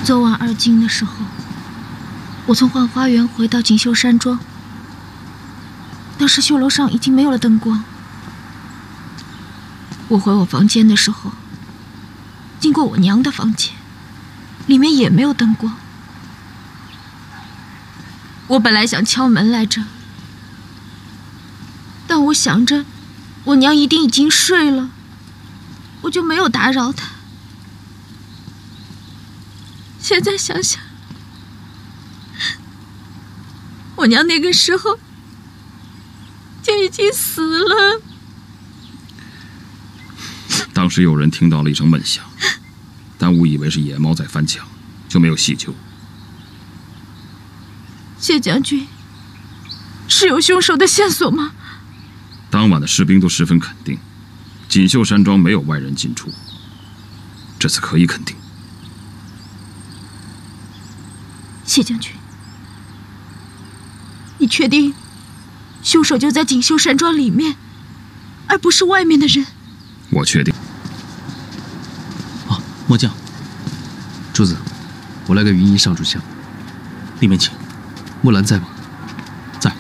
昨晚2更的时候，我从浣花园回到锦绣山庄，当时绣楼上已经没有了灯光。我回我房间的时候，经过我娘的房间，里面也没有灯光。我本来想敲门来着，但我想着我娘一定已经睡了，我就没有打扰她。现在想想，我娘那个时候就已经死了。当时有人听到了一声闷响，但误以为是野猫在翻墙，就没有细究。谢将军，是有凶手的线索吗？当晚的士兵都十分肯定，锦绣山庄没有外人进出，这次可以肯定。谢将军，你确定凶手就在锦绣山庄里面，而不是外面的人？我确定。末将，主子，我来给云衣上炷香。里面请。木兰在吗？在。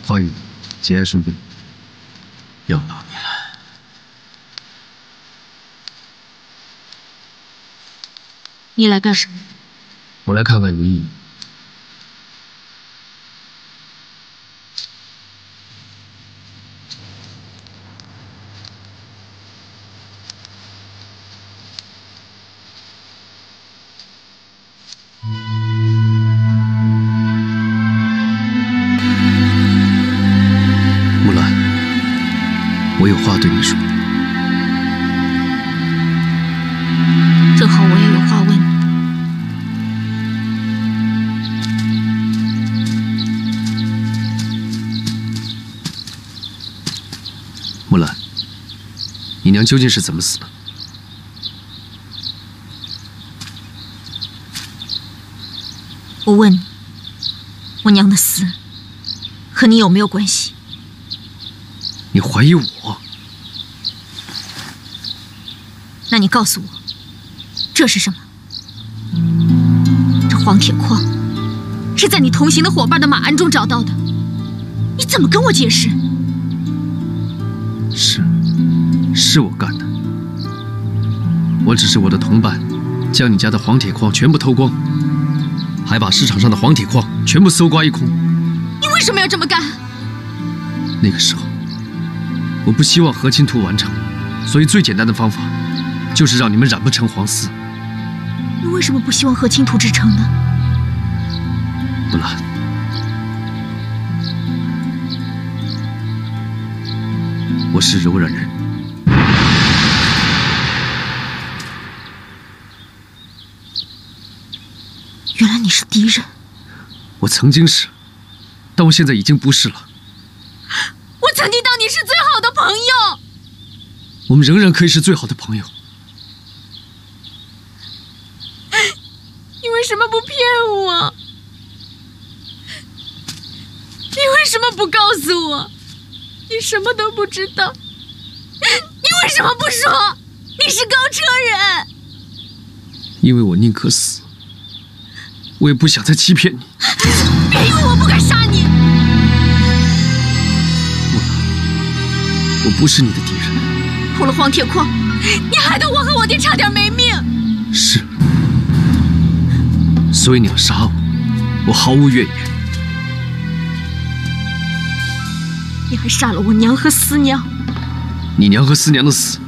花语，节哀顺变。又到你了。你来干什么？我来看看云衣。木兰，我有话对你说。正好我也有话问你。木兰，你娘究竟是怎么死的？我问你，我娘的死和你有没有关系？你怀疑我？那你告诉我，这是什么？这黄铁矿是在你同行的伙伴的马鞍中找到的，你怎么跟我解释？是我干的。我指示我的同伴，将你家的黄铁矿全部偷光，还把市场上的黄铁矿全部搜刮一空。你为什么要这么干？那个时候，我不希望和亲图完成，所以最简单的方法，就是让你们染不成黄丝。你为什么不希望和亲图之成呢？木兰，我是柔然人。原来你是敌人。我曾经是，但我现在已经不是了。我曾经当你是最好的朋友。我们仍然可以是最好的朋友。你为什么不骗我？你为什么不告诉我？你什么都不知道。你为什么不说你是高车人？因为我宁可死，我也不想再欺骗你。别以为我不敢杀你。木兰，我不是你的敌人。偷了黄铁矿，你害得我和我爹差点没命。是，所以你要杀我，我毫无怨言。你还杀了我娘和思娘。你娘和思娘的死，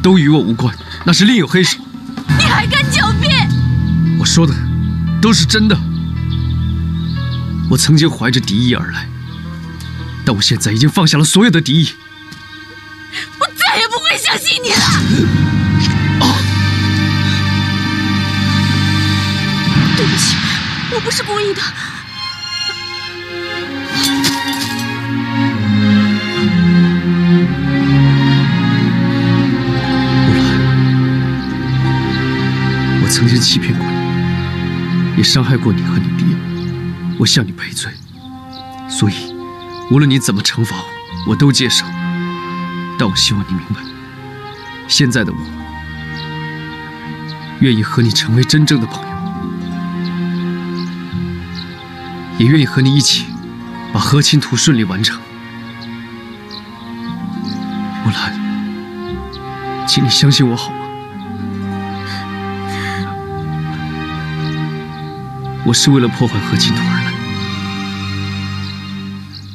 都与我无关，那是另有黑手。你还敢狡辩？我说的都是真的。我曾经怀着敌意而来，但我现在已经放下了所有的敌意。我再也不会相信你了。对不起，我不是故意的。木兰，我曾经欺骗过你，也伤害过你和你爹，我向你赔罪。所以，无论你怎么惩罚我，我都接受。但我希望你明白，现在的我，愿意和你成为真正的朋友，也愿意和你一起把和亲图顺利完成。木兰，请你相信我好吗？我是为了破坏和亲图而来，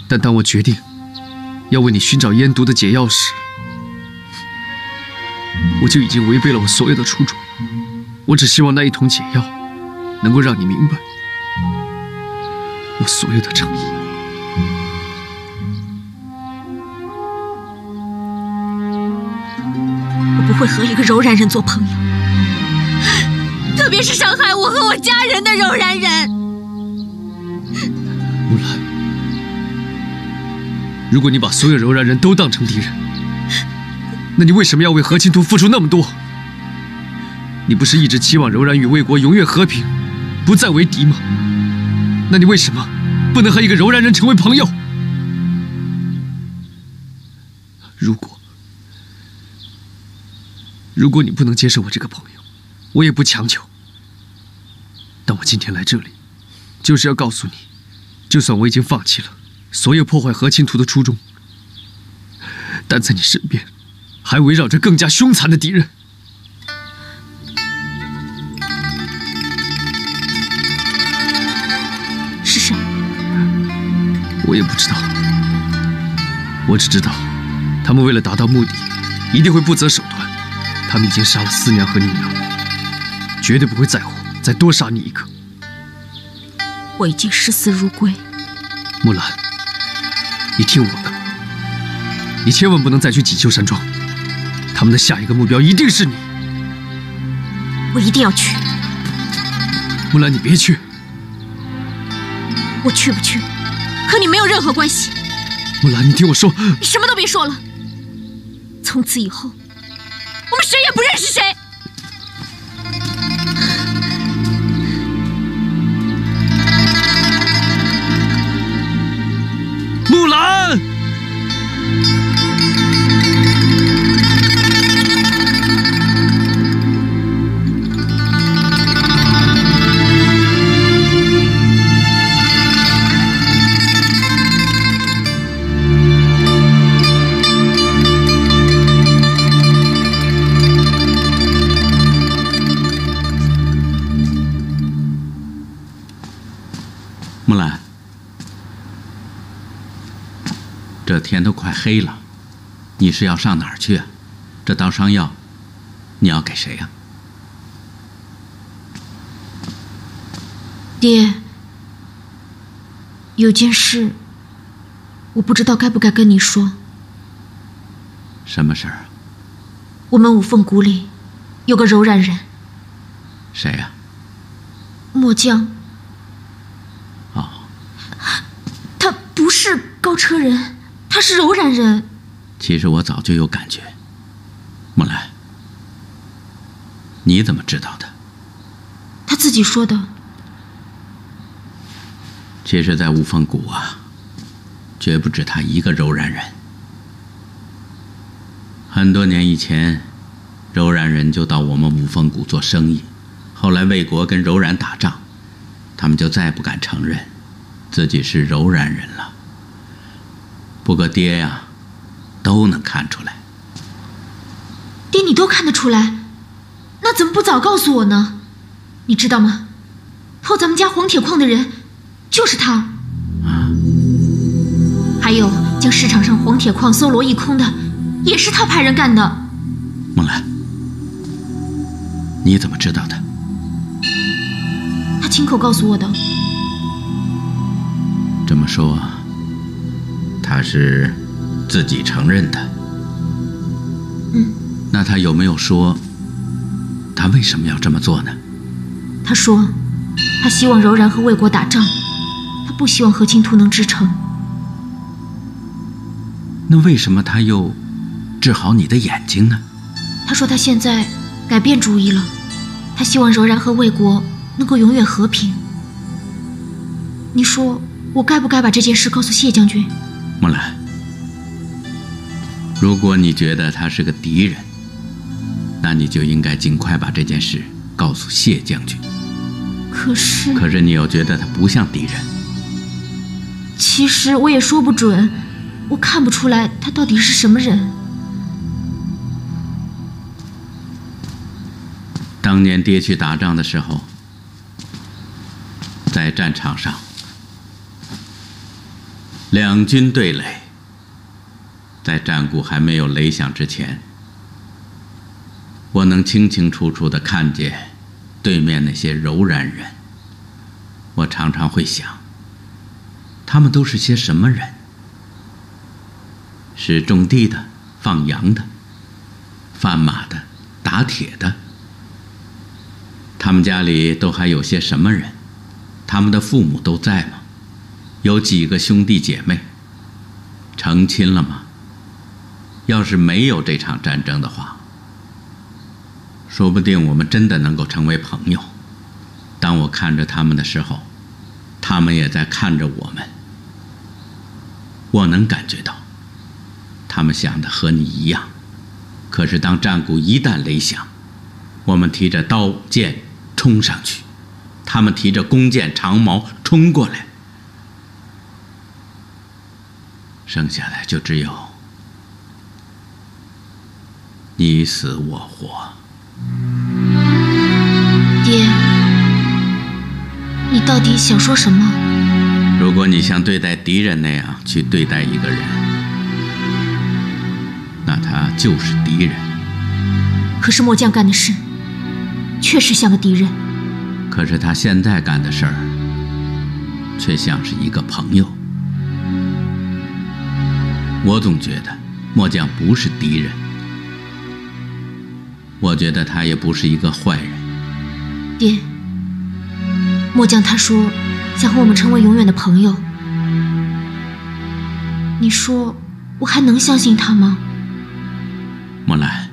但当我决定要为你寻找烟毒的解药时，我就已经违背了我所有的初衷。我只希望那一桶解药能够让你明白我所有的诚意。我不会和一个柔然人做朋友，特别是伤害我和我家人的柔然人。木兰，如果你把所有柔然人都当成敌人，那你为什么要为和亲图付出那么多？你不是一直期望柔然与魏国永远和平，不再为敌吗？那你为什么不能和一个柔然人成为朋友？如果你不能接受我这个朋友，我也不强求。但我今天来这里，就是要告诉你，就算我已经放弃了所有破坏和亲图的初衷，但在你身边，还围绕着更加凶残的敌人。是谁？我也不知道，我只知道，他们为了达到目的，一定会不择手段。他们已经杀了四娘和你娘，绝对不会在乎再多杀你一个。我已经视死如归。木兰，你听我的，你千万不能再去锦绣山庄，他们的下一个目标一定是你。我一定要去。木兰，你别去。我去不去，和你没有任何关系。木兰，你听我说。你什么都别说了。从此以后，我们谁也不认识谁。木兰。木兰，这天都快黑了，你是要上哪儿去啊？这刀伤药，你要给谁呀？爹，有件事，我不知道该不该跟你说。什么事儿啊？我们五凤谷里有个柔然人。谁呀？末将。哦，他不是高车人，他是柔然人。其实我早就有感觉。木兰，你怎么知道的？他自己说的。其实，在五凤谷啊，绝不止他一个柔然人。很多年以前，柔然人就到我们五凤谷做生意，后来魏国跟柔然打仗，他们就再不敢承认自己是柔然人了。不过爹呀，都能看出来。爹，你都看得出来，那怎么不早告诉我呢？你知道吗？偷咱们家黄铁矿的人就是他。啊！还有将市场上黄铁矿搜罗一空的，也是他派人干的。木兰，你怎么知道的？他亲口告诉我的。这么说，他是自己承认的。嗯。那他有没有说他为什么要这么做呢？他说他希望柔然和魏国打仗，他不希望和亲图能制成。那为什么他又治好你的眼睛呢？他说他现在改变主意了，他希望柔然和魏国能够永远和平。你说我该不该把这件事告诉谢将军？木兰，如果你觉得他是个敌人，那你就应该尽快把这件事告诉谢将军。可是你又觉得他不像敌人。其实我也说不准，我看不出来他到底是什么人。当年爹去打仗的时候，在战场上，两军对垒，在战鼓还没有擂响之前，我能清清楚楚地看见对面那些柔然人。我常常会想，他们都是些什么人？是种地的、放羊的、贩马的、打铁的。他们家里都还有些什么人？他们的父母都在吗？有几个兄弟姐妹？成亲了吗？要是没有这场战争的话，说不定我们真的能够成为朋友。当我看着他们的时候，他们也在看着我们。我能感觉到，他们想的和你一样。可是当战鼓一旦擂响，我们提着刀剑冲上去，他们提着弓箭长矛冲过来，剩下来就只有你死我活。爹，你到底想说什么？如果你像对待敌人那样去对待一个人，那他就是敌人。可是末将干的事确实像个敌人。可是他现在干的事儿却像是一个朋友。我总觉得末将不是敌人，我觉得他也不是一个坏人。爹，末将他说想和我们成为永远的朋友，你说我还能相信他吗？木兰，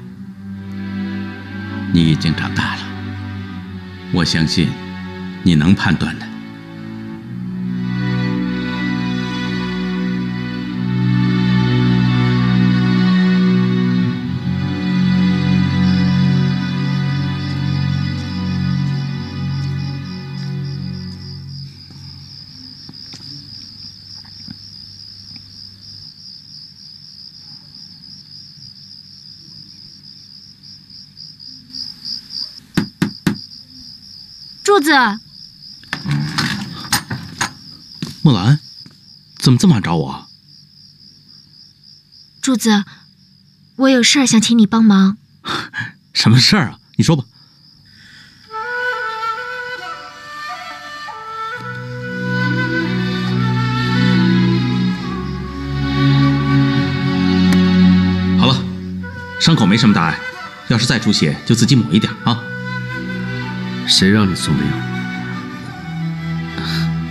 你已经长大了，我相信你能判断的。柱子，木兰，怎么这么晚找我？柱子，我有事儿想请你帮忙。什么事儿啊？你说吧。好了，伤口没什么大碍，要是再出血就自己抹一点啊。谁让你送的药？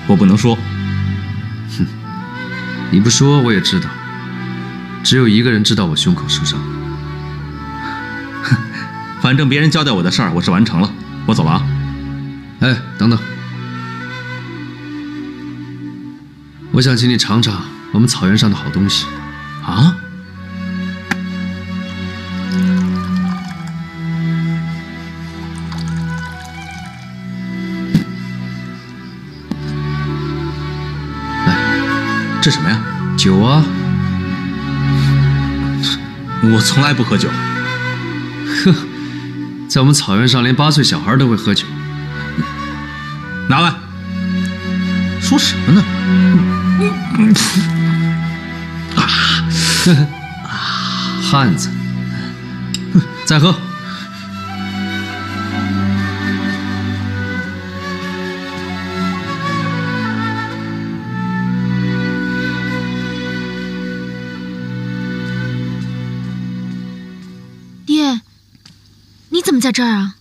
我不能说。哼，你不说我也知道。只有一个人知道我胸口受伤。哼，反正别人交代我的事儿我是完成了，我走了啊。哎，等等，我想请你尝尝我们草原上的好东西。啊？这什么呀？酒啊！我从来不喝酒。呵，在我们草原上，连8岁小孩都会喝酒。拿来！说什么呢？汉子，再喝。爹，你怎么在这儿啊？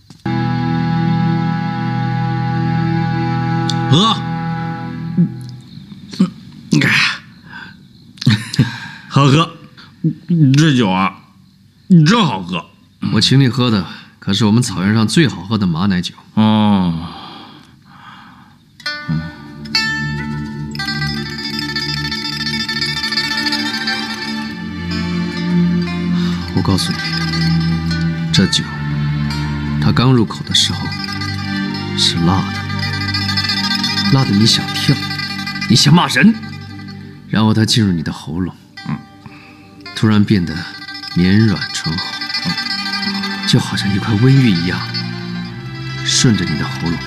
喝。好喝，这酒啊，真好喝。我请你喝的可是我们草原上最好喝的马奶酒。哦，这酒，它刚入口的时候是辣的，辣的你想跳，你想骂人，然后它进入你的喉咙，突然变得绵软醇厚，就好像一块温玉一样，顺着你的喉咙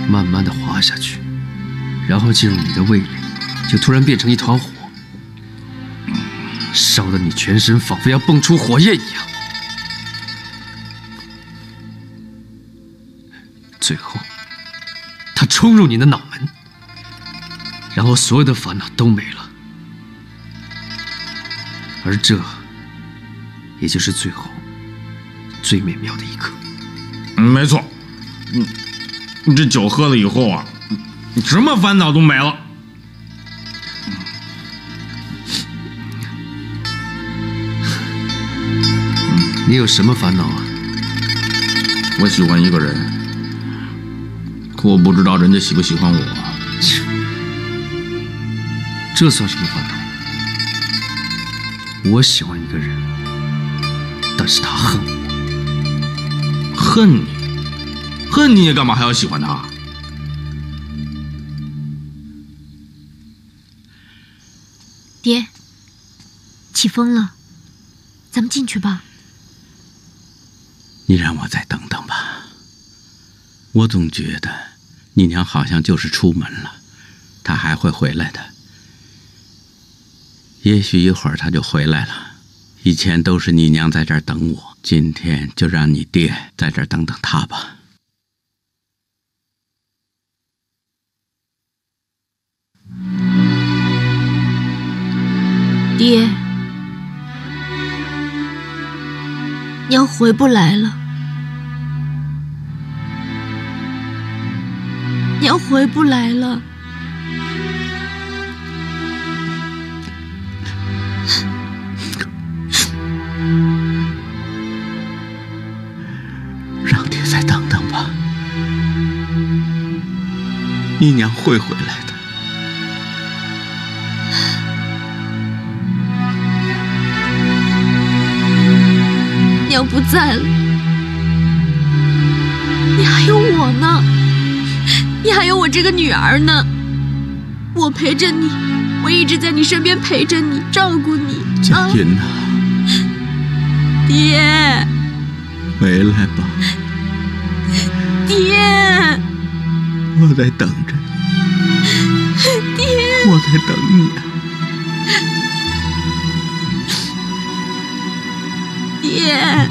慢慢的滑下去，然后进入你的胃里，就突然变成一团火，烧得你全身仿佛要蹦出火焰一样。最后，它冲入你的脑门，然后所有的烦恼都没了。而这，也就是最后最美妙的一刻。没错，你这酒喝了以后啊，什么烦恼都没了。你有什么烦恼啊？我喜欢一个人，可我不知道人家喜不喜欢我。这算什么烦恼？我喜欢一个人，但是他恨我。恨你？恨你也干嘛还要喜欢他？爹，起风了，咱们进去吧。你让我再等等吧。我总觉得你娘好像就是出门了，她还会回来的。也许一会儿她就回来了。以前都是你娘在这儿等我，今天就让你爹在这儿等等她吧。爹，娘回不来了，娘回不来了。让爹再等等吧，你娘会回来的。娘不在了，你还有我呢，你还有我这个女儿呢。我陪着你，我一直在你身边陪着你，照顾你。佳云呐，爹，回来吧，爹，我在等着你，爹，我在等你啊。爹，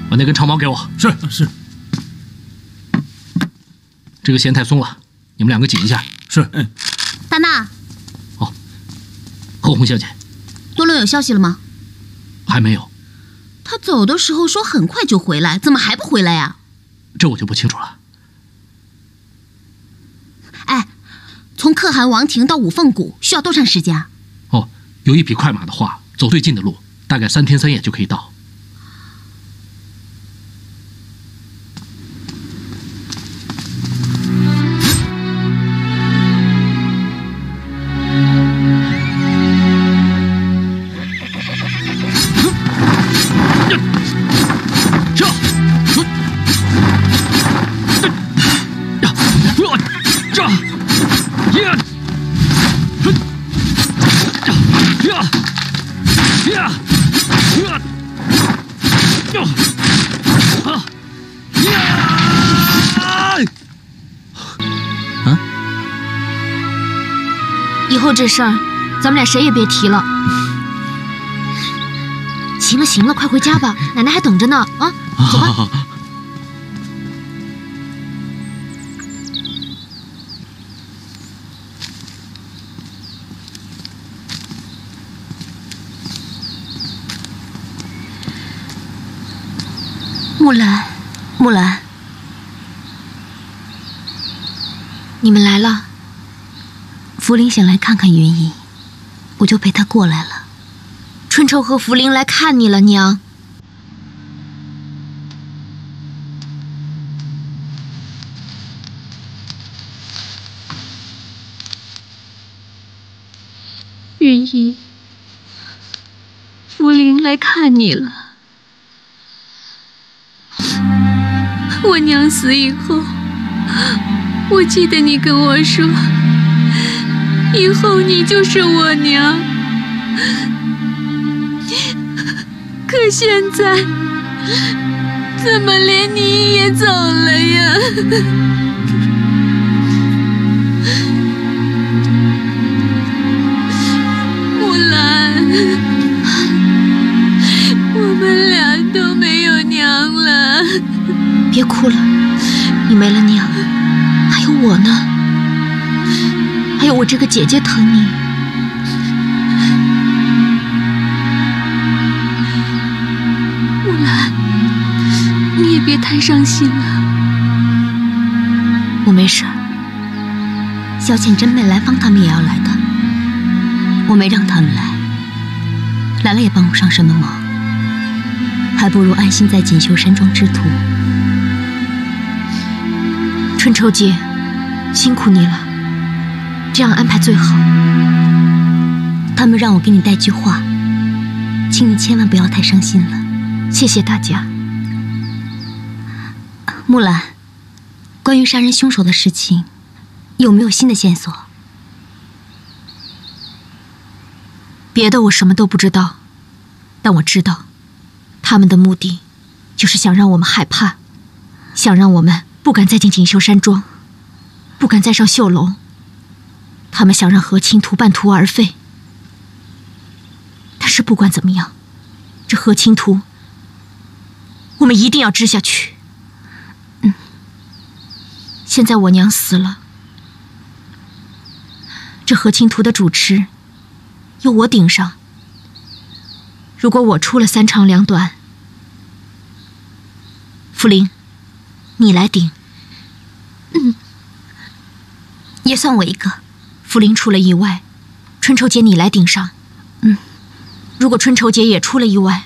把那根长矛给我。是。这个弦太松了，你们两个紧一下。是。大娜。哦，后红小姐，多伦有消息了吗？还没有。他走的时候说很快就回来，怎么还不回来呀？这我就不清楚了。哎，从可汗王庭到五凤谷需要多长时间啊？哦，有一匹快马的话，走最近的路，大概3天3夜就可以到。以后这事儿，咱们俩谁也别提了。行了行了，快回家吧，奶奶还等着呢。啊，走吧。木兰，木兰，你们来了。福林想来看看云姨，我就陪她过来了。春愁和福林来看你了，娘。云姨，福林来看你了。我娘死以后，我记得你跟我说，以后你就是我娘。可现在，怎么连你也走了呀？木兰，我们俩都没有娘了。别哭了，你没了娘，还有我呢，还有我这个姐姐疼你。木兰，你也别太伤心了。我没事儿。小浅真、美兰芳他们也要来的，我没让他们来，来了也帮不上什么忙，还不如安心在锦绣山庄之途。春愁姐，辛苦你了，这样安排最好。他们让我给你带句话，请你千万不要太伤心了。谢谢大家。木兰，关于杀人凶手的事情，有没有新的线索？别的我什么都不知道，但我知道，他们的目的就是想让我们害怕，想让我们不敢再进锦绣山庄，不敢再上绣楼。他们想让何青图半途而废。但是不管怎么样，这何青图我们一定要治下去。现在我娘死了，这何青图的主持由我顶上。如果我出了三长两短，福林，你来顶。也算我一个。福林出了意外，春愁姐你来顶上。如果春愁姐也出了意外，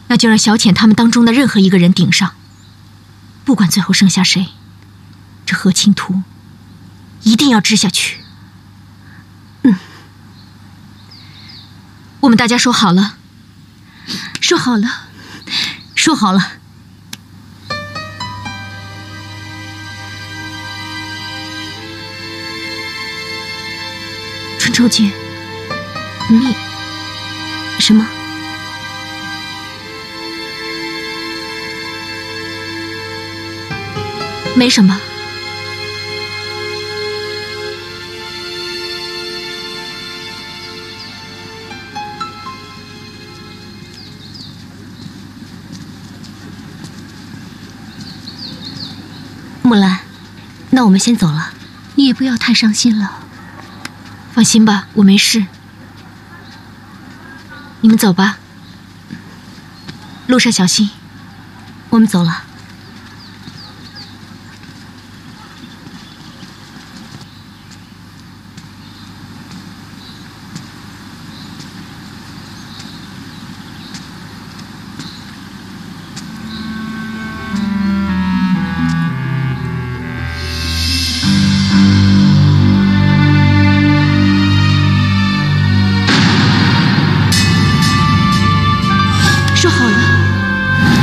那就让小浅他们当中的任何一个人顶上。不管最后剩下谁，这何青图一定要治下去。我们大家说好了，说好了，说好了。春愁姐，你什么？没什么。木兰，那我们先走了。你也不要太伤心了。放心吧，我没事。你们走吧，路上小心。我们走了。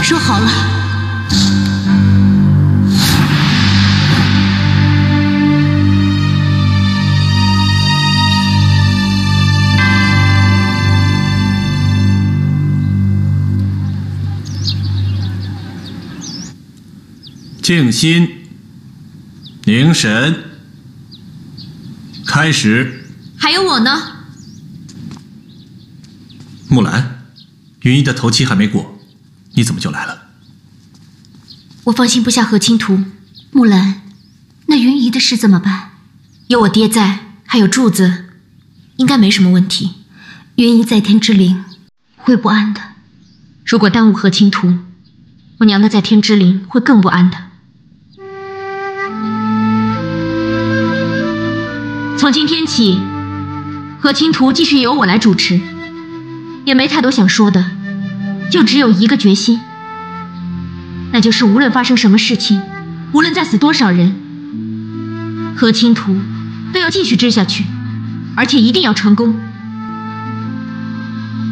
说好了。静心，凝神，开始。还有我呢。木兰，云姨的头七还没过，你怎么就来了？我放心不下何青图。木兰，那云姨的事怎么办？有我爹在，还有柱子，应该没什么问题。云姨在天之灵，会不安的。如果耽误何青图，我娘的在天之灵会更不安的。从今天起，和亲图继续由我来主持，也没太多想说的，就只有一个决心，那就是无论发生什么事情，无论再死多少人，和亲图都要继续织下去，而且一定要成功。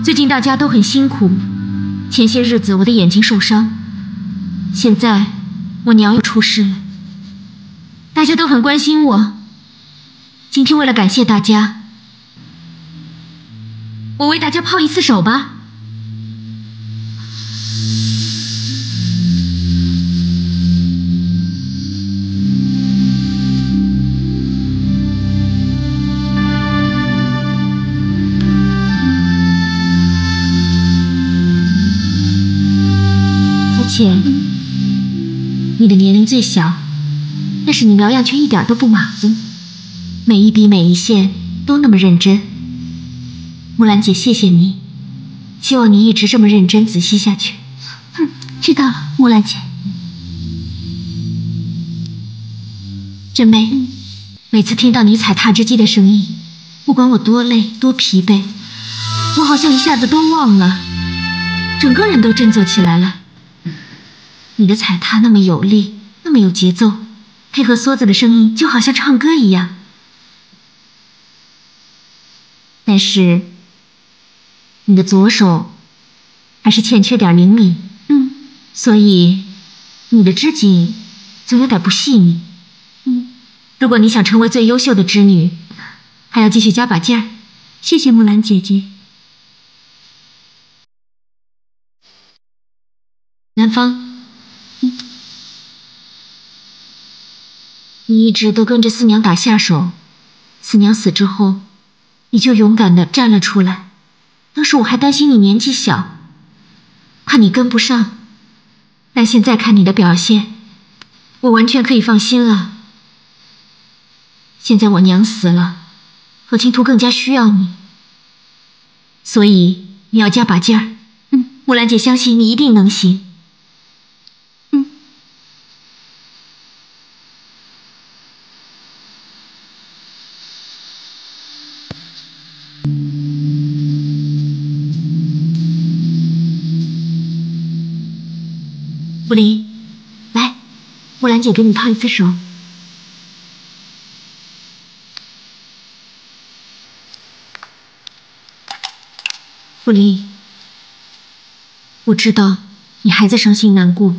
最近大家都很辛苦，前些日子我的眼睛受伤，现在我娘又出事了，大家都很关心我。今天为了感谢大家，我为大家泡一次手吧。而且你的年龄最小，但是你疗养却一点都不马虎，每一笔每一线都那么认真。木兰姐，谢谢你，希望你一直这么认真仔细下去。知道了，木兰姐。真美，每次听到你踩踏之机的声音，不管我多累多疲惫，我好像一下子都忘了，整个人都振作起来了。你的踩踏那么有力，那么有节奏，配合梭子的声音就好像唱歌一样。但是你的左手还是欠缺点灵敏，所以你的织锦总有点不细腻。如果你想成为最优秀的织女，还要继续加把劲儿。谢谢木兰姐姐。南方，你一直都跟着四娘打下手，四娘死之后，你就勇敢地站了出来。当时我还担心你年纪小，怕你跟不上，但现在看你的表现，我完全可以放心了。现在我娘死了，和青图更加需要你，所以你要加把劲儿。木兰姐相信你一定能行。傅林，来，木兰姐给你泡一次手。傅林，我知道你还在伤心难过，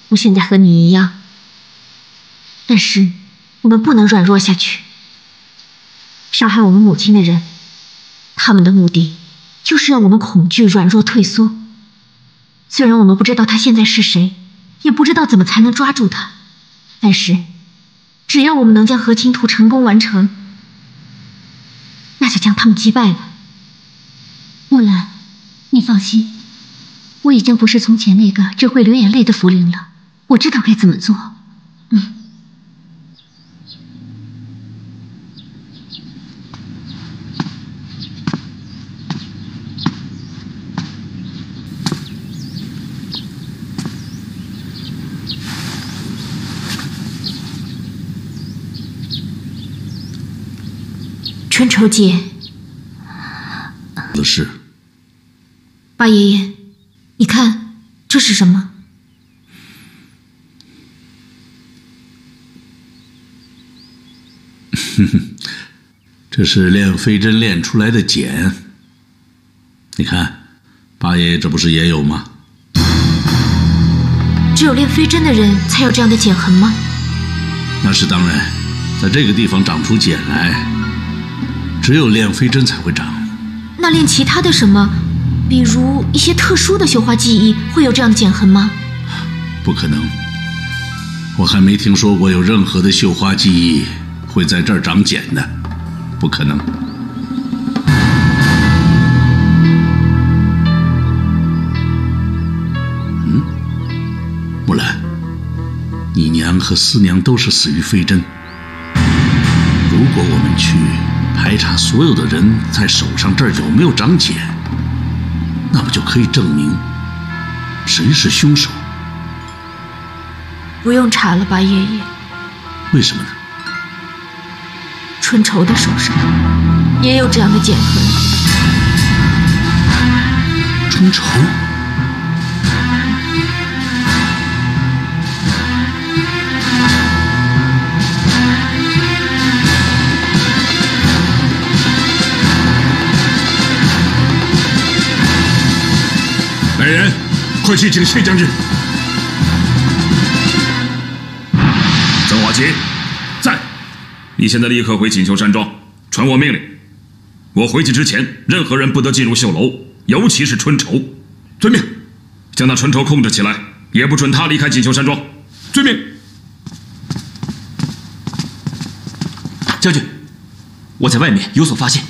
我现在和你一样，但是我们不能软弱下去。杀害我们母亲的人，他们的目的就是让我们恐惧、软弱、退缩。虽然我们不知道他现在是谁，也不知道怎么才能抓住他，但是只要我们能将和亲图成功完成，那就将他们击败了。木兰，你放心，我已经不是从前那个只会流眼泪的茯苓了，我知道该怎么做。春愁姐，的事，八爷爷，你看这是什么？这是炼飞针炼出来的茧。你看，八爷爷这不是也有吗？只有炼飞针的人才有这样的茧痕吗？那是当然，在这个地方长出茧来，只有炼飞针才会长。那炼其他的什么，比如一些特殊的绣花技艺，会有这样的茧痕吗？不可能，我还没听说过有任何的绣花技艺会在这儿长茧的，不可能。木兰，你娘和四娘都是死于飞针。如果我们去排查所有的人在手上这儿有没有长茧，那么就可以证明谁是凶手？不用查了吧，爷爷？为什么呢？春愁的手上也有这样的茧痕。春愁。来人，快去请谢将军。郑华奇，在。你现在立刻回锦绣山庄，传我命令。我回去之前，任何人不得进入绣楼，尤其是春愁。遵命。将那春愁控制起来，也不准他离开锦绣山庄。遵命。将军，我在外面有所发现。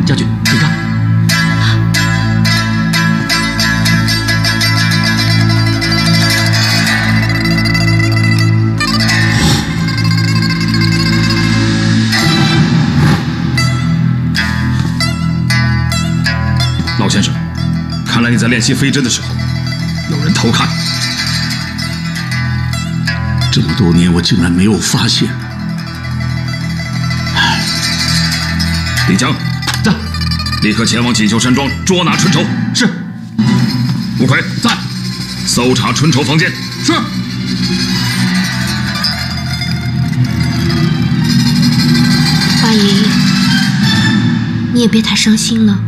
将军，请看。老先生，看来你在练习飞针的时候，有人偷看。这么多年，我竟然没有发现。李江，在。立刻前往锦绣山庄捉拿春愁。是。吴奎，在。搜查春愁房间。是。八爷爷，你也别太伤心了。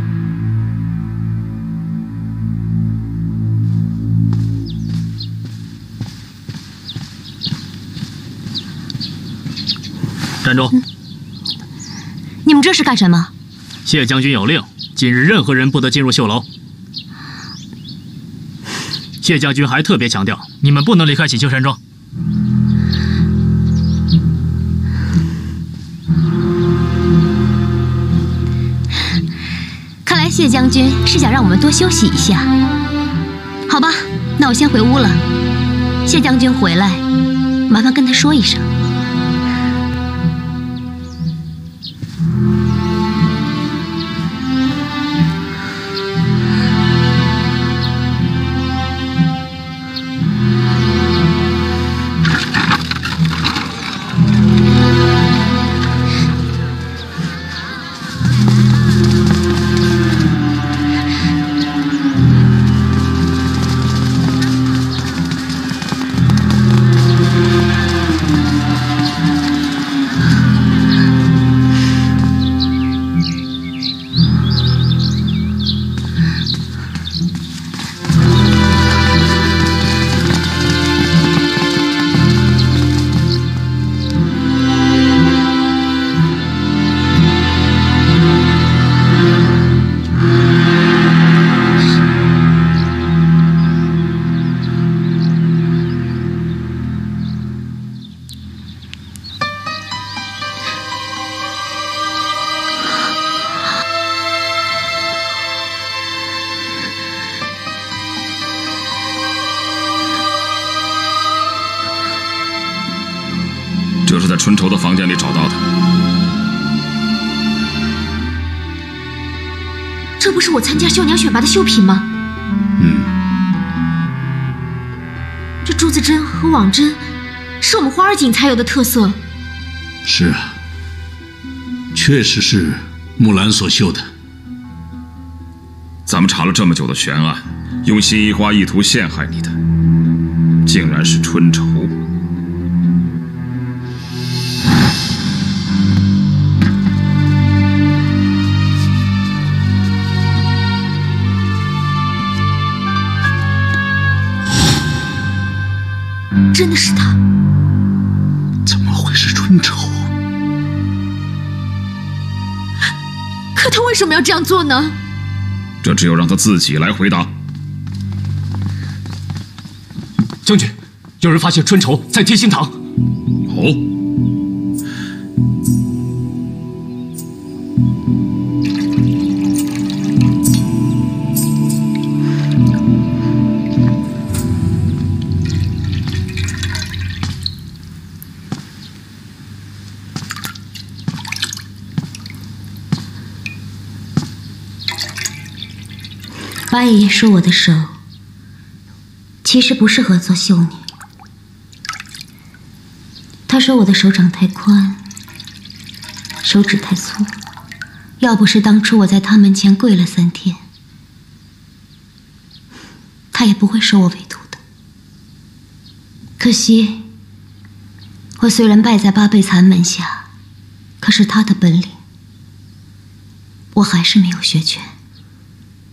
站住！你们这是干什么？谢将军有令，今日任何人不得进入绣楼。谢将军还特别强调，你们不能离开锦绣山庄。看来谢将军是想让我们多休息一下。好吧，那我先回屋了。谢将军回来，麻烦跟他说一声。这是在春愁的房间里找到的。这不是我参加绣娘选拔的绣品吗？这珠子针和网针是我们花儿锦才有的特色。是啊，确实是木兰所绣的。咱们查了这么久的悬案，用心一花意图陷害你的，竟然是春愁。真的是他？怎么会是春愁？可他为什么要这样做呢？这只有让他自己来回答。将军，有人发现春愁在贴心堂。哦。八爷爷说我的手其实不适合做秀女。他说我的手掌太宽，手指太粗，要不是当初我在他门前跪了3天，他也不会收我为徒的。可惜，我虽然拜在八辈残门下，可是他的本领，我还是没有学全。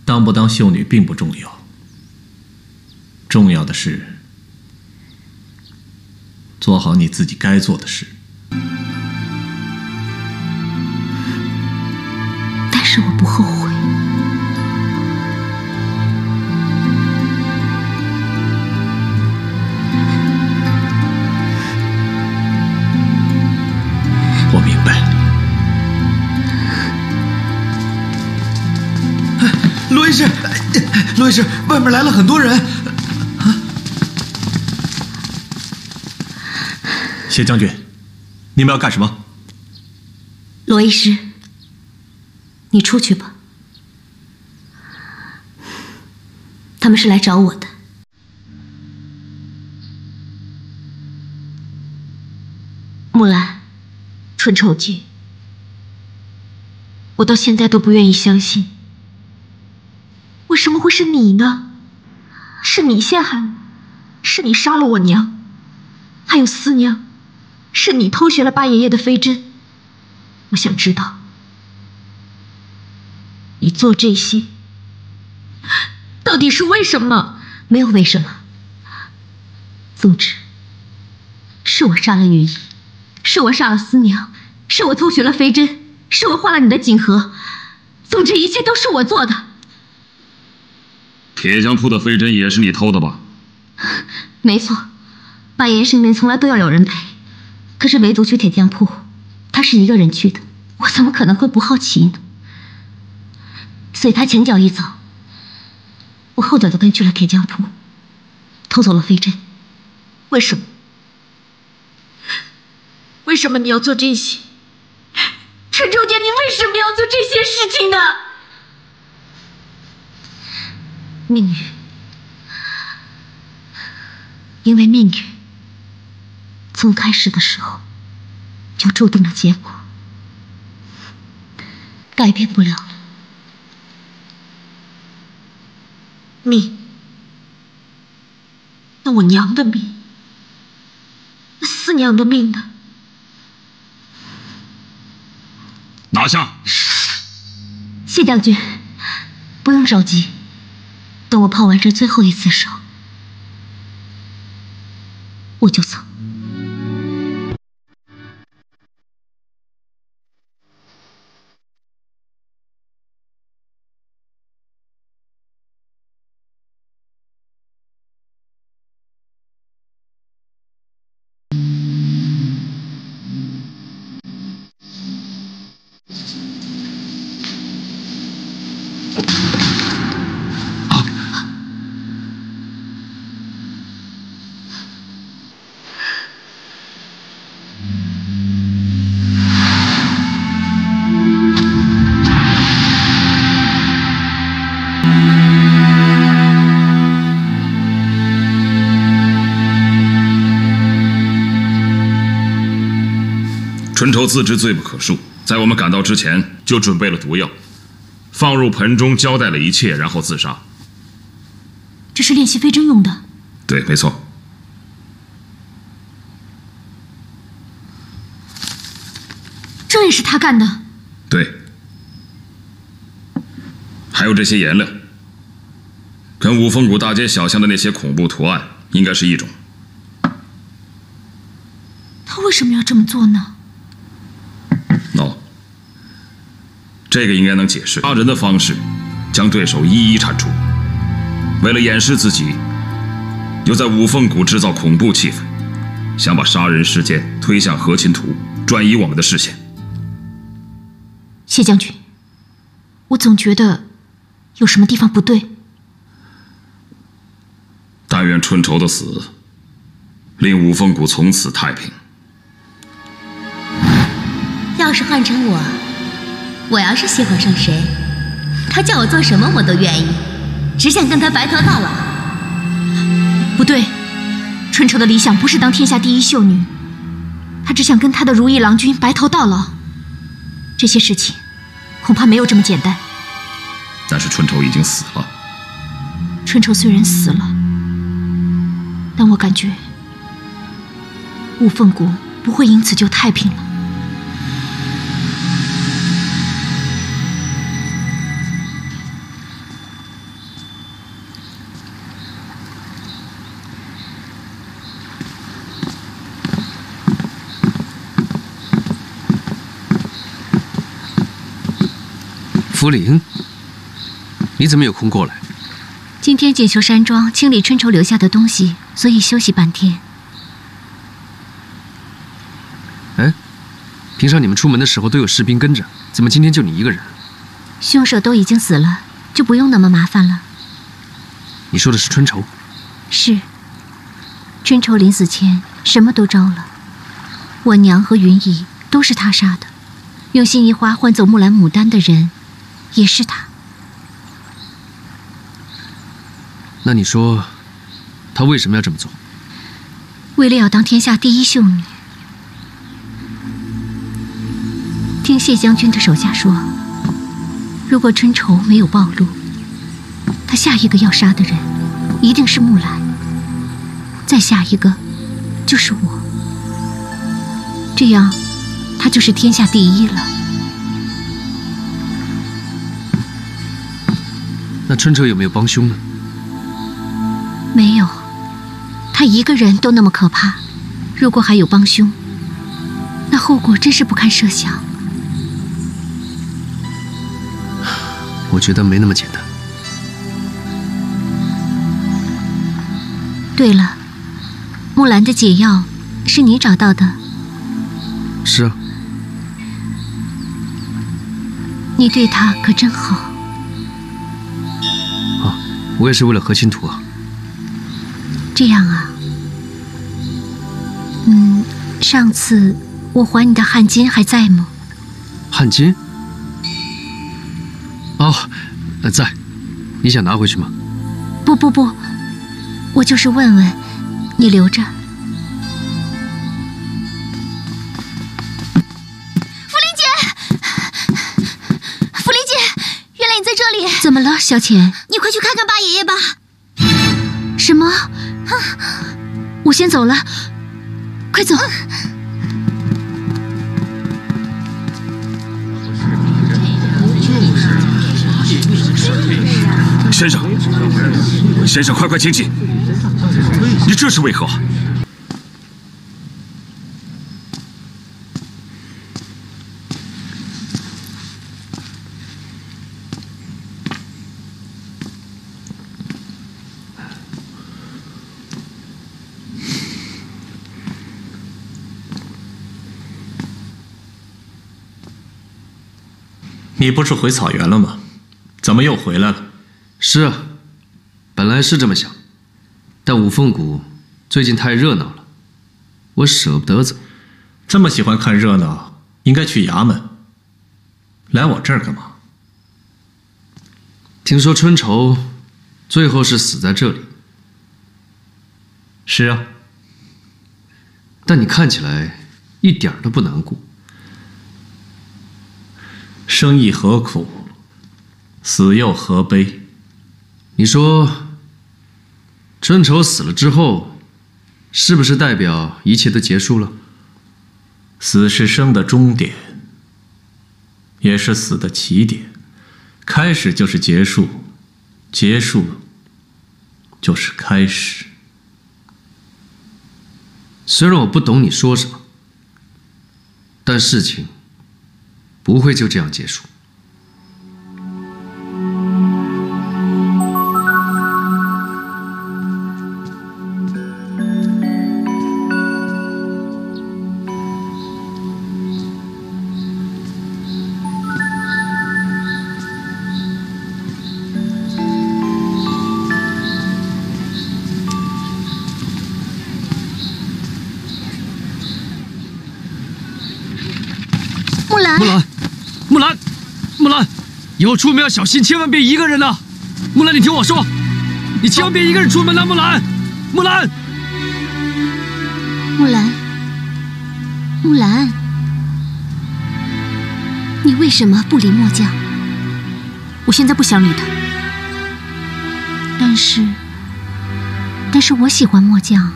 当不当秀女并不重要，重要的是做好你自己该做的事。但是我不后悔。我明白。罗医师，罗医师，外面来了很多人。谢将军，你们要干什么？罗医师，你出去吧。他们是来找我的。木兰，春丑记，我到现在都不愿意相信，为什么会是你呢？是你陷害我，是你杀了我娘，还有四娘，是你偷学了八爷爷的飞针。我想知道，你做这些到底是为什么？没有为什么。总之，是我杀了云姨，是我杀了四娘，是我偷学了飞针，是我换了你的锦盒。总之，一切都是我做的。铁匠铺的飞针也是你偷的吧？没错，八爷爷生病从来都要有人陪，可是唯独去铁匠铺，他是一个人去的，我怎么可能会不好奇呢？所以他前脚一走，我后脚就跟去了铁匠铺，偷走了飞针。为什么？为什么你要做这些？陈州姐，你为什么要做这些事情呢？命运，因为命运从开始的时候就注定了结果，改变不了。命？那我娘的命，那四娘的命呢？拿下！谢将军，不用着急，等我泡完这最后一次手，我就走。春愁自知罪不可恕，在我们赶到之前就准备了毒药，放入盆中，交代了一切，然后自杀。这是练习飞针用的。对，没错。这也是他干的。对。还有这些颜料，跟五凤谷大街小巷的那些恐怖图案应该是一种。他为什么要这么做呢？这个应该能解释杀人的方式，将对手一一铲除。为了掩饰自己，又在五凤谷制造恐怖气氛，想把杀人事件推向和亲图，转移我们的视线。谢将军，我总觉得有什么地方不对。但愿春愁的死令五凤谷从此太平。要是换成我要是喜欢上谁，他叫我做什么我都愿意。只想跟他白头到老。不对，春愁的理想不是当天下第一秀女，她只想跟她的如意郎君白头到老。这些事情恐怕没有这么简单。但是春愁已经死了。春愁虽然死了，但我感觉五凤谷不会因此就太平了。福林，你怎么有空过来？今天锦绣山庄清理春愁留下的东西，所以休息半天。哎，平常你们出门的时候都有士兵跟着，怎么今天就你一个人？凶手都已经死了，就不用那么麻烦了。你说的是春愁？是。春愁临死前什么都招了，我娘和云姨都是他杀的，用幸一花换走木兰牡丹的人也是他。那你说，他为什么要这么做？为了要当天下第一秀女。听谢将军的手下说，如果春愁没有暴露，他下一个要杀的人一定是木兰，再下一个就是我，这样他就是天下第一了。那春愁有没有帮凶呢？没有，他一个人都那么可怕，如果还有帮凶，那后果真是不堪设想。我觉得没那么简单。对了，木兰的解药是你找到的？是啊。你对她可真好。啊，我也是为了和亲图啊。这样啊。上次我还你的汗巾还在吗？汗巾？哦，在。你想拿回去吗？不，我就是问问，你留着。福林姐，原来你在这里。怎么了，小浅？你快去看看八爷爷吧。什么？我先走了，快走。先生，快请进！你这是为何？你不是回草原了吗？怎么又回来了？是啊，本来是这么想，但五凤谷最近太热闹了，我舍不得走。这么喜欢看热闹，应该去衙门。来我这儿干嘛？听说春愁最后是死在这里。是啊。但你看起来一点都不难过。生亦何苦，死又何悲？你说，春愁死了之后，是不是代表一切都结束了？死是生的终点，也是死的起点。开始就是结束，结束就是开始。虽然我不懂你说什么，但事情不会就这样结束。木兰，以后出门要小心，千万别一个人啊！木兰，你听我说，你千万别一个人出门了，木兰，木兰，木兰，木兰，你为什么不理末将？我现在不想理他。但是我喜欢末将。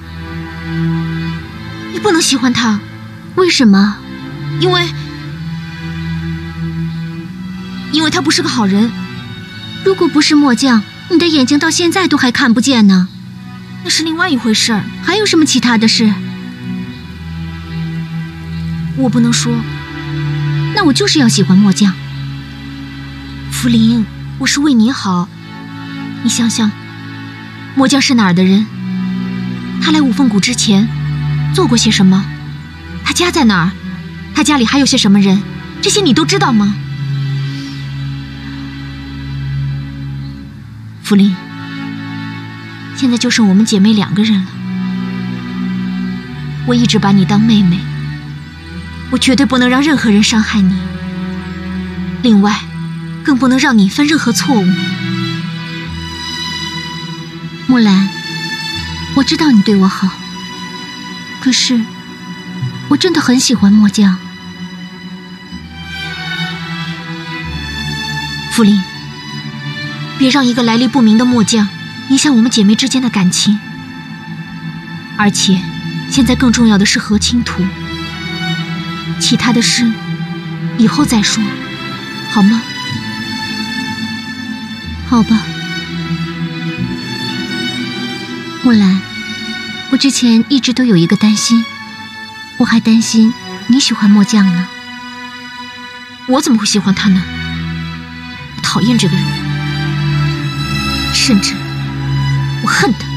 你不能喜欢他，为什么？因为他不是个好人。如果不是末将，你的眼睛到现在都还看不见呢。那是另外一回事儿。还有什么其他的事？我不能说。那我就是要喜欢末将。茯苓，我是为你好。你想想，末将是哪儿的人？他来五凤谷之前做过些什么？他家在哪儿？他家里还有些什么人？这些你都知道吗？茯苓，现在就剩我们姐妹2个人了。我一直把你当妹妹，我绝对不能让任何人伤害你。另外，更不能让你犯任何错误。木兰，我知道你对我好，可是我真的很喜欢末将。茯苓，别让一个来历不明的末将影响我们姐妹之间的感情。而且，现在更重要的是和亲图，其他的事以后再说，好吗？好吧。木兰，我之前一直都有一个担心，我还担心你喜欢末将呢。我怎么会喜欢他呢？我讨厌这个人，甚至我恨他。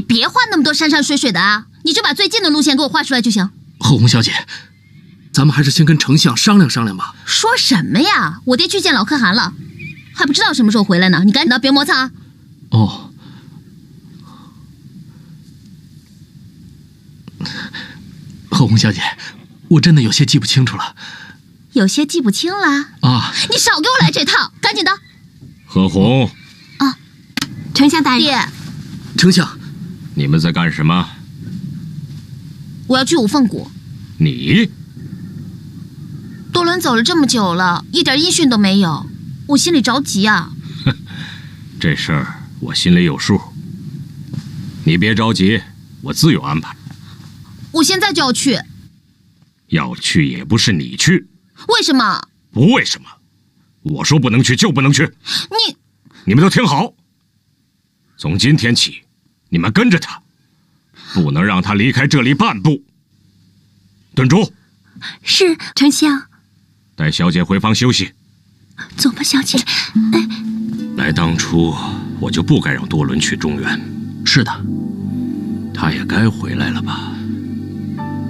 别画那么多山山水水的啊！你就把最近的路线给我画出来就行。后红小姐，咱们还是先跟丞相商量商量吧。说什么呀？我爹去见老可汗了，还不知道什么时候回来呢。你赶紧的，别磨蹭啊！哦。后红小姐，我真的有些记不清楚了。有些记不清了啊！你少给我来这套，赶紧的。何红。啊，丞相大人。爹。丞相。你们在干什么？我要去五凤谷。你？多伦走了这么久了，一点音讯都没有，我心里着急啊。这事儿我心里有数，你别着急，我自有安排。我现在就要去。要去也不是你去。为什么？不为什么，我说不能去就不能去。你们都听好，从今天起，你们跟着他，不能让他离开这里半步。顿住。是，丞相。带小姐回房休息。走吧，小姐。来，当初我就不该让多伦去中原。是的，他也该回来了吧？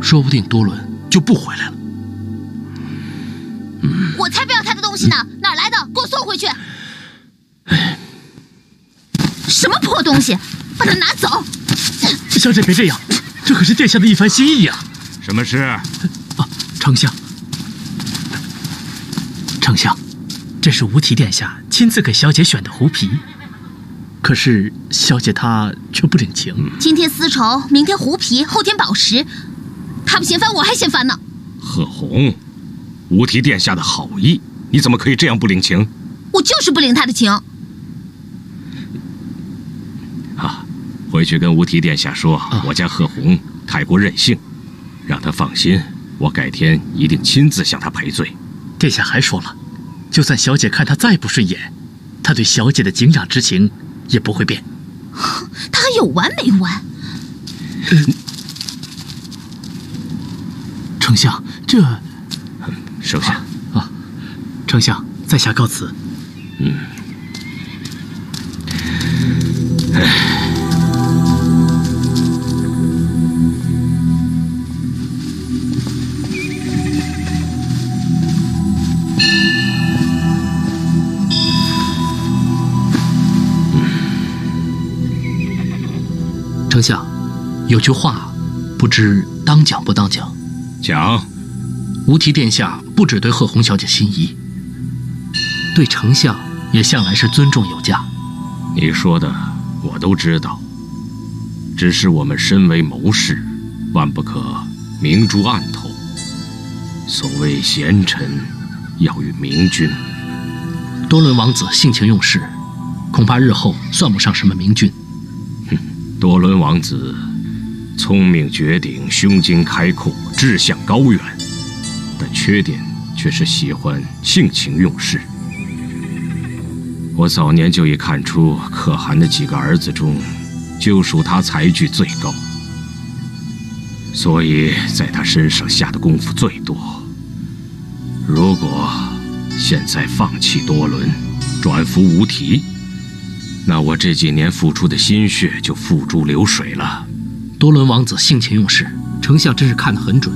说不定多伦就不回来了。我才不要他的东西呢！哪儿来的？给我送回去！什么破东西，把它拿走！小姐别这样，这可是殿下的一番心意啊！什么事？啊，丞相，丞相，这是无题殿下亲自给小姐选的狐皮，可是小姐她却不领情。今天丝绸，明天狐皮，后天宝石，他不嫌烦，我还嫌烦呢。贺红，无题殿下的好意，你怎么可以这样不领情？我就是不领他的情。啊，回去跟无题殿下说，我家贺红太过任性，让他放心，我改天一定亲自向他赔罪。殿下还说了，就算小姐看他再不顺眼，他对小姐的敬仰之情也不会变。他还有完没完？丞相，这……收下啊！丞相，在下告辞。丞相，有句话，不知当讲不当讲？讲。无题殿下不只对贺红小姐心仪，对丞相也向来是尊重有加。你说的我都知道，只是我们身为谋士，万不可明珠暗投。所谓贤臣，要与明君。多伦王子性情用事，恐怕日后算不上什么明君。多伦王子聪明绝顶，胸襟开阔，志向高远，但缺点却是喜欢性情用事。我早年就已看出，可汗的几个儿子中，就属他才具最高，所以在他身上下的功夫最多。如果现在放弃多伦，转服无题，那我这几年付出的心血就付诸流水了。多伦王子性情用事，丞相真是看得很准。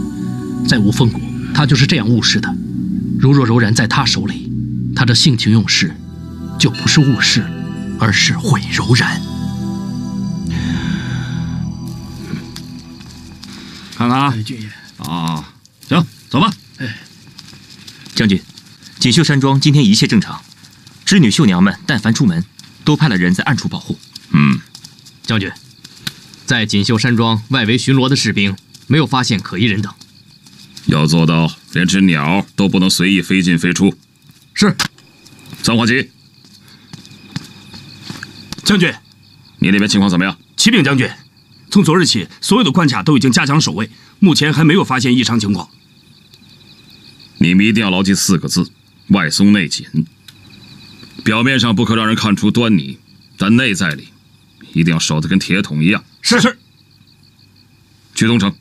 在无风谷，他就是这样误事的。如若柔然在他手里，他这性情用事就不是误事，而是毁柔然。看看啊，郡爷啊，行，走吧。将军，锦绣山庄今天一切正常，织女、绣娘们但凡出门，都派了人在暗处保护。将军，在锦绣山庄外围巡逻的士兵没有发现可疑人等，要做到连只鸟都不能随意飞进飞出。是。张华吉，将军，你那边情况怎么样？启禀将军，从昨日起，所有的关卡都已经加强守卫，目前还没有发现异常情况。你们一定要牢记4个字：外松内紧。表面上不可让人看出端倪，但内在里一定要守得跟铁桶一样。是。去东城。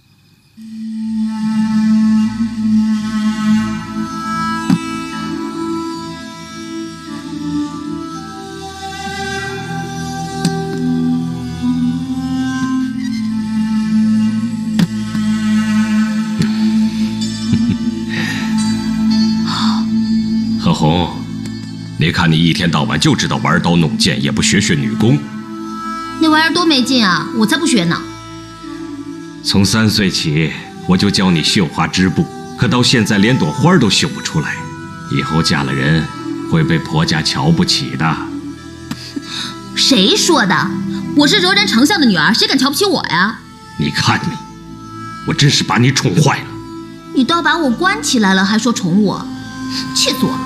何红，你看你一天到晚就知道玩刀弄剑，也不学学女工。那玩意儿多没劲啊！我才不学呢。从3岁起，我就教你绣花织布，可到现在连朵花都绣不出来。以后嫁了人，会被婆家瞧不起的。谁说的？我是柔然丞相的女儿，谁敢瞧不起我呀？你看你，我真是把你宠坏了。你都要把我关起来了，还说宠我，气死我了！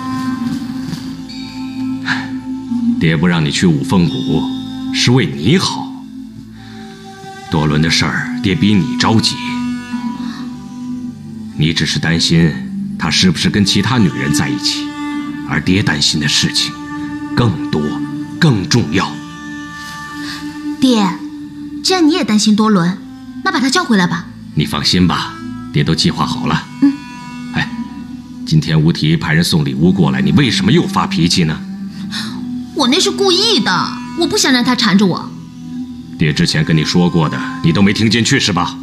爹不让你去五凤谷，是为你好。多伦的事儿，爹比你着急。你只是担心他是不是跟其他女人在一起，而爹担心的事情更多、更重要。爹，既然你也担心多伦，那把他叫回来吧。你放心吧，爹都计划好了。哎，今天无题派人送礼物过来，你为什么又发脾气呢？我那是故意的，我不想让他缠着我。爹之前跟你说过的，你都没听进去是吧？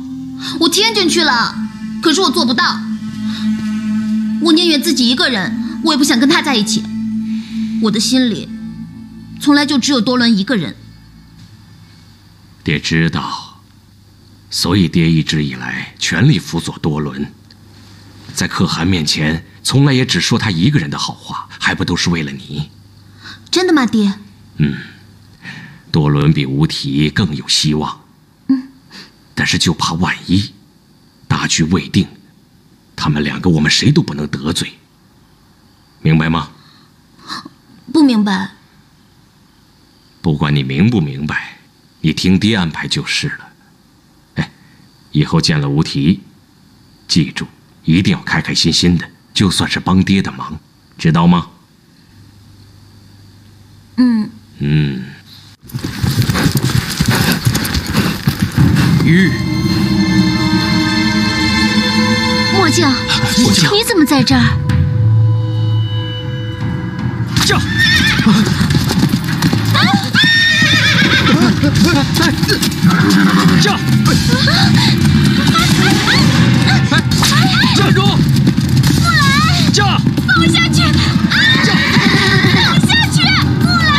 我听进去了，可是我做不到。我宁愿自己一个人，我也不想跟他在一起。我的心里从来就只有多伦一个人。爹知道，所以爹一直以来全力辅佐多伦，在可汗面前从来也只说他一个人的好话，还不都是为了你？真的吗，爹？多伦比无题更有希望。但是就怕万一，大局未定，他们2个我们谁都不能得罪，明白吗？不明白。不管你明不明白，你听爹安排就是了。哎，以后见了无题，记住一定要开开心心的，就算是帮爹的忙，知道吗？鱼，末将，你怎么在这儿？驾！驾！站住！木兰，驾！放我下去！驾！放我下去！木兰，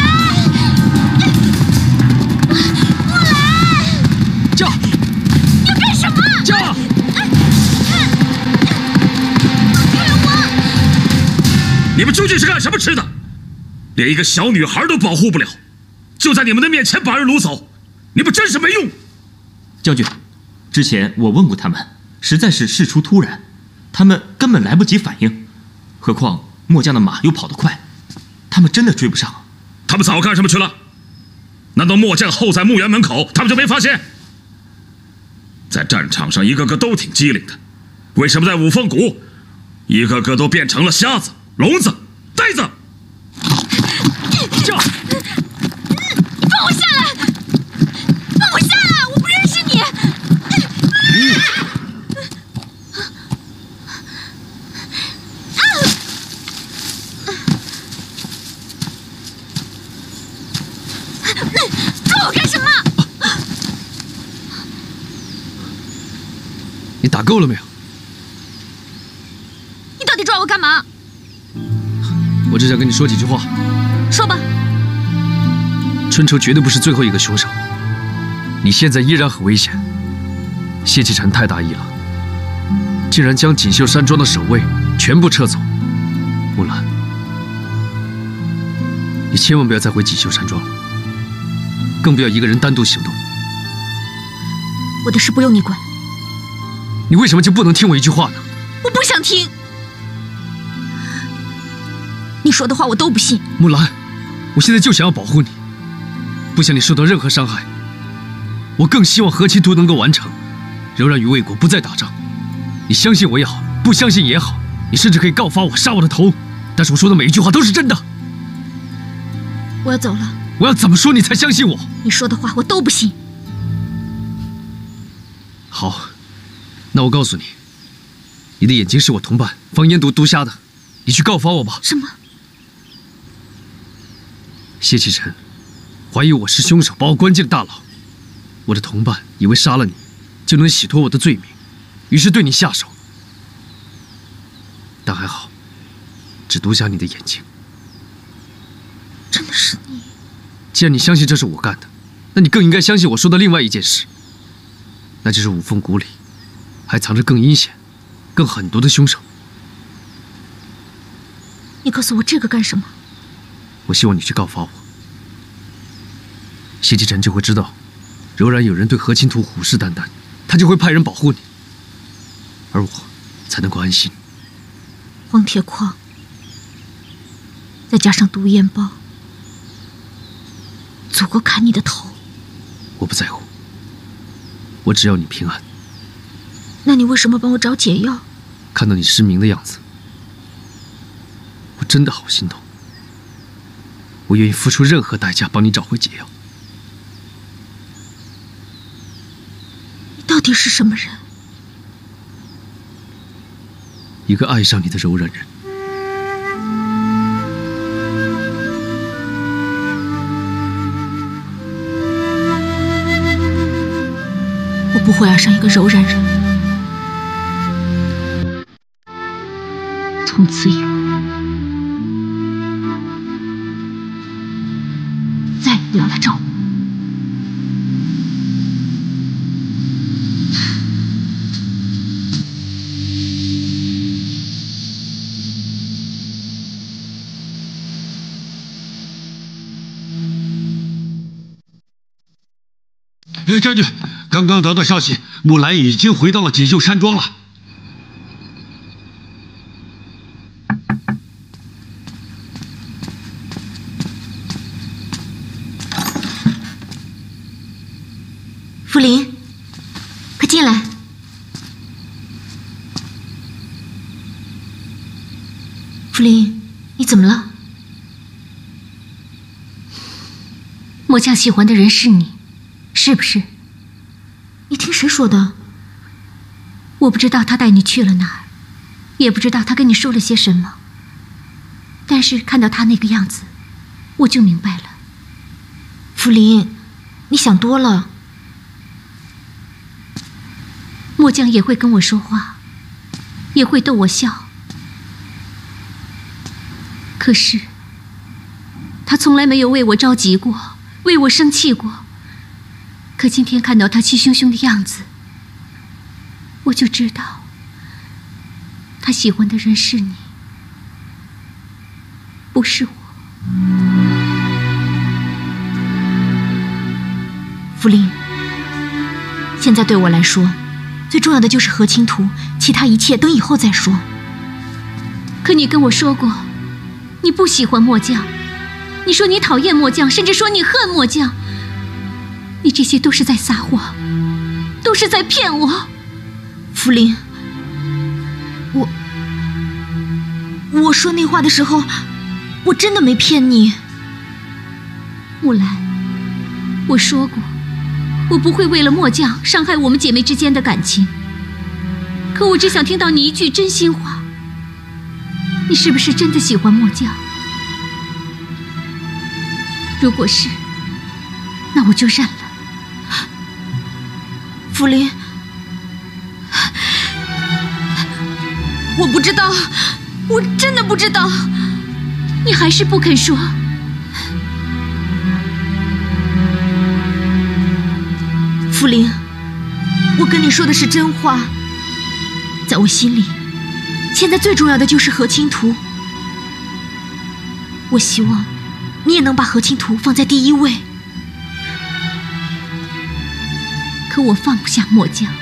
木兰，驾！要干什么？驾！你们究竟是干什么吃的？连一个小女孩都保护不了，就在你们的面前把人掳走，你们真是没用！将军，之前我问过他们，实在是事出突然，他们根本来不及反应，何况末将的马又跑得快，他们真的追不上。他们早干什么去了？难道末将候在墓园门口，他们就没发现？在战场上一个个都挺机灵的，为什么在五峰谷，一个个都变成了瞎子、聋子、呆子？驾！放我下来！放我下来！我不认识你！抓我干什么？你打够了没有？你到底抓我干嘛？我只想跟你说几句话。说吧。春愁绝对不是最后一个凶手，你现在依然很危险。谢启辰太大意了，竟然将锦绣山庄的守卫全部撤走。木兰，你千万不要再回锦绣山庄了，更不要一个人单独行动。我的事不用你管。你为什么就不能听我一句话呢？我不想听。你说的话我都不信。木兰，我现在就想要保护你，不想你受到任何伤害。我更希望和亲图能够完成，柔然与魏国不再打仗。你相信我也好，不相信也好，你甚至可以告发我，杀我的头。但是我说的每一句话都是真的。我要走了。我要怎么说你才相信我？你说的话我都不信。好，那我告诉你，你的眼睛是我同伴方烟毒毒瞎的，你去告发我吧。什么？谢启辰怀疑我是凶手，把我关进了大牢。我的同伴以为杀了你就能洗脱我的罪名，于是对你下手。但还好，只毒瞎你的眼睛。真的是你？既然你相信这是我干的，那你更应该相信我说的另外一件事，那就是五峰谷里还藏着更阴险、更狠毒的凶手。你告诉我这个干什么？我希望你去告发我，谢启辰就会知道，柔然有人对和亲图虎视眈眈，他就会派人保护你，而我才能够安心。黄铁矿，再加上毒烟包，足够砍你的头。我不在乎，我只要你平安。那你为什么帮我找解药？看到你失明的样子，我真的好心痛。我愿意付出任何代价帮你找回解药。你到底是什么人？一个爱上你的柔然人。我不会爱上一个柔然人。从此以后，再也不要来找我。将军，刚刚得到消息，木兰已经回到了锦绣山庄了。傅林，快进来。福林，你怎么了？末将喜欢的人是你，是不是？你听谁说的？我不知道他带你去了哪儿，也不知道他跟你说了些什么。但是看到他那个样子，我就明白了。福林，你想多了。末将也会跟我说话，也会逗我笑。可是，他从来没有为我着急过，为我生气过。可今天看到他气汹汹的样子，我就知道，他喜欢的人是你，不是我。福林，现在对我来说，最重要的就是和亲图，其他一切等以后再说。可你跟我说过，你不喜欢末将，你说你讨厌末将，甚至说你恨末将。你这些都是在撒谎，都是在骗我。福林，我说那话的时候，我真的没骗你。木兰，我说过，我不会为了末将伤害我们姐妹之间的感情。可我只想听到你一句真心话。你是不是真的喜欢末将？如果是，那我就认了。福林，我不知道，我真的不知道。你还是不肯说。福林，我跟你说的是真话。在我心里，现在最重要的就是和亲图。我希望你也能把和亲图放在第一位。可我放不下末将。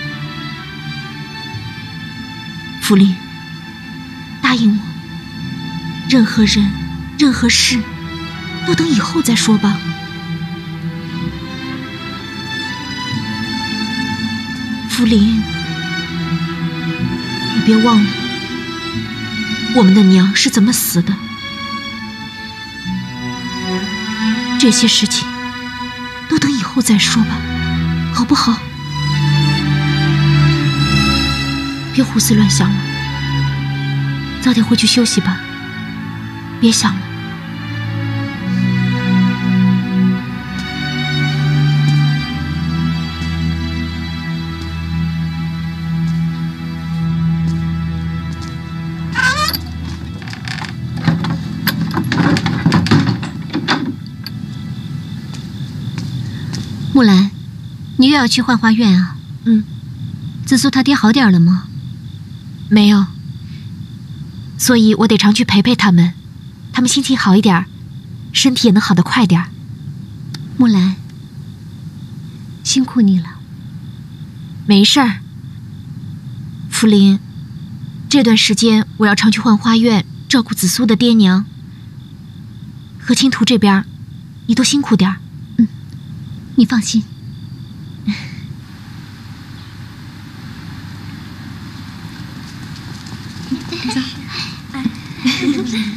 福林，答应我，任何人、任何事，都等以后再说吧。福林，你别忘了，我们的娘是怎么死的。这些事情都等以后再说吧，好不好？别胡思乱想了，早点回去休息吧，别想了。木兰，你又要去幻花院啊？紫苏她爹好点了吗？没有，所以我得常去陪陪他们，他们心情好一点，身体也能好得快点。木兰，辛苦你了。没事儿。福林，这段时间我要常去幻花院照顾紫苏的爹娘。和亲图这边，你多辛苦点。你放心。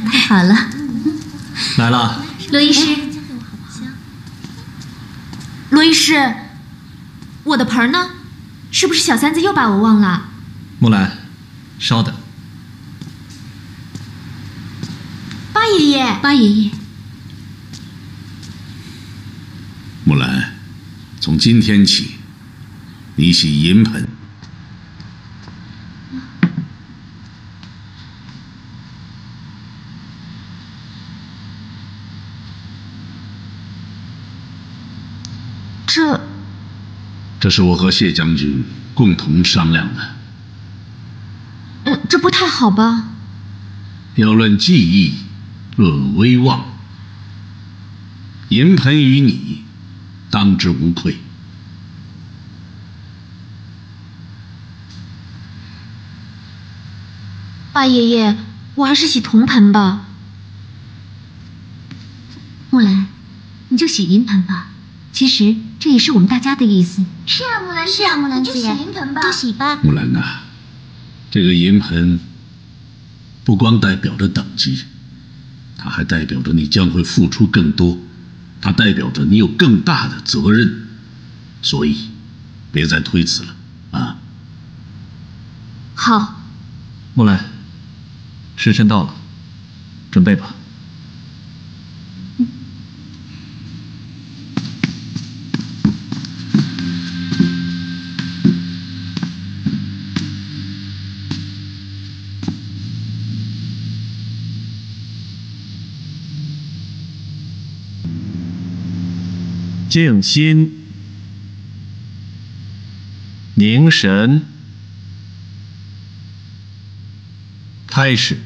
太好了，来了。罗医师，罗医师，我的盆呢？是不是小三子又把我忘了？木兰，稍等。八爷爷，八爷爷。木兰，从今天起，你洗银盆。这是我和谢将军共同商量的。这不太好吧？要论技艺，论威望，银盆与你当之无愧。八爷爷，我还是洗铜盆吧。木兰，你就洗银盆吧。其实这也是我们大家的意思。是啊，木兰，是啊，木兰姐，就洗银盆吧，都洗吧。木兰呐，这个银盆不光代表着等级，它还代表着你将会付出更多，它代表着你有更大的责任。所以，别再推辞了啊！好，木兰，时辰到了，准备吧。静心，凝神，开始。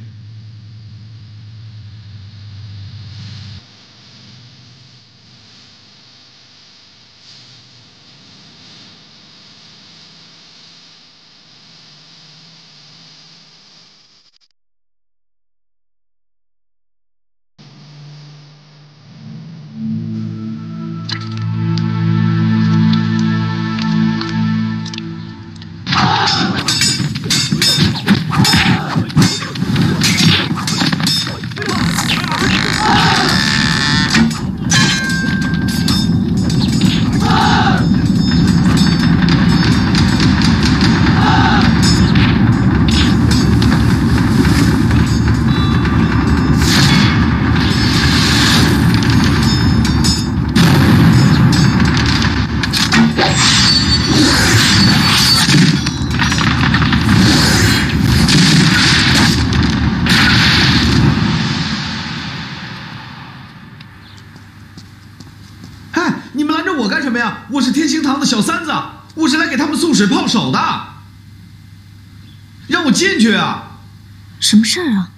我是天星堂的小三子，我是来给他们送水泡手的，让我进去啊！什么事儿啊？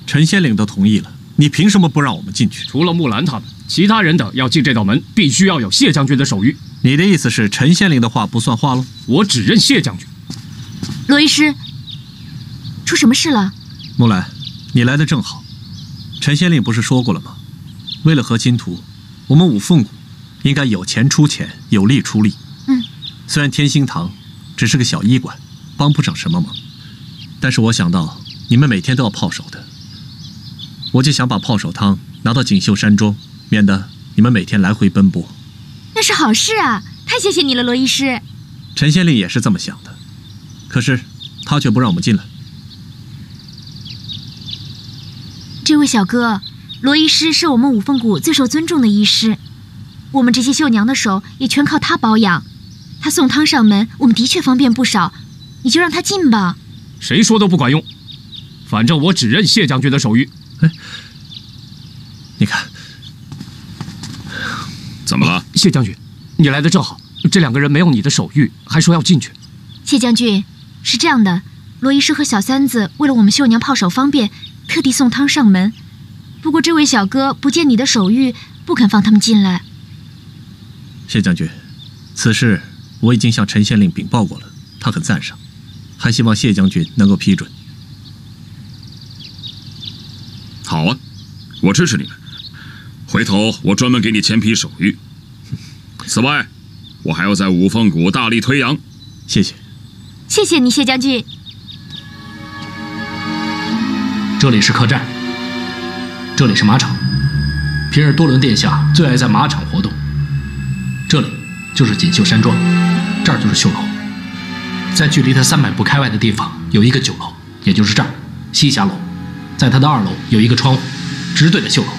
陈先领都同意了，你凭什么不让我们进去？除了木兰他们，其他人等要进这道门，必须要有谢将军的手谕。你的意思是陈先领的话不算话喽？我只认谢将军。罗医师，出什么事了？木兰，你来的正好。陈先令不是说过了吗？为了和金图，我们五凤谷应该有钱出钱，有力出力。虽然天星堂只是个小医馆，帮不上什么忙，但是我想到你们每天都要泡手的，我就想把泡手汤拿到锦绣山庄，免得你们每天来回奔波。那是好事啊！太谢谢你了，罗医师。陈先令也是这么想的，可是他却不让我们进来。这位小哥，罗医师是我们五凤谷最受尊重的医师，我们这些绣娘的手也全靠他保养。他送汤上门，我们的确方便不少，你就让他进吧。谁说都不管用，反正我只认谢将军的手谕。你看，怎么了？谢将军，你来的正好，这两个人没有你的手谕，还说要进去。谢将军，是这样的，罗医师和小三子为了我们绣娘泡手方便，特地送汤上门。不过这位小哥不见你的手谕，不肯放他们进来。谢将军，此事我已经向陈县令禀报过了，他很赞赏，还希望谢将军能够批准。好啊，我支持你们。回头我专门给你签批手谕。此外，我还要在五凤谷大力推扬。谢谢。谢谢你，谢将军。这里是客栈，这里是马场。平日多伦殿下最爱在马场活动。这里就是锦绣山庄，这儿就是绣楼。在距离他300步开外的地方有一个酒楼，也就是这儿，西霞楼。在它的2楼有一个窗户，直对着绣楼。